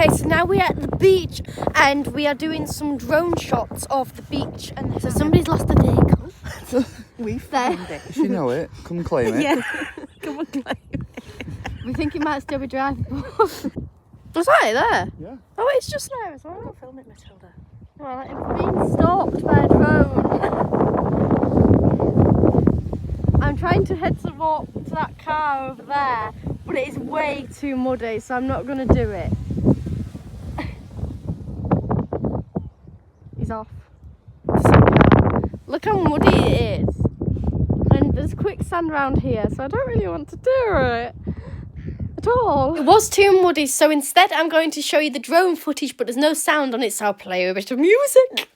Okay, so now we're at the beach and we are doing some drone shots of the beach. And so somebody's lost a vehicle. We found it. If you know it, come claim it. Yeah, come on, claim it. We think it might still be drivable. Was that it there? Yeah. Oh, it's just there as well. Film it, Matilda. Well, it's being stalked by a drone. I'm trying to head to that car over there, but it is way too muddy, so I'm not going to do it. He's off. Look how muddy it is. And there's quicksand around here, so I don't really want to do it at all. It was too muddy, so instead I'm going to show you the drone footage, but there's no sound on it, so I'll play a bit of music.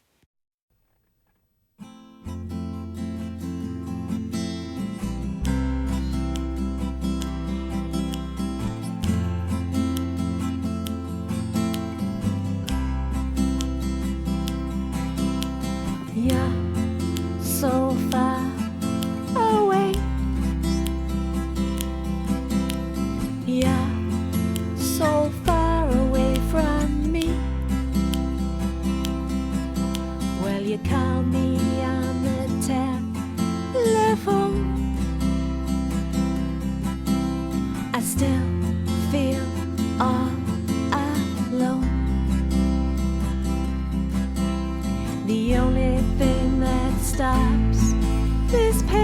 You're so far away. You're so far away from me. Well, you call me on the telephone. I still feel all alone. The only thing that stops this pain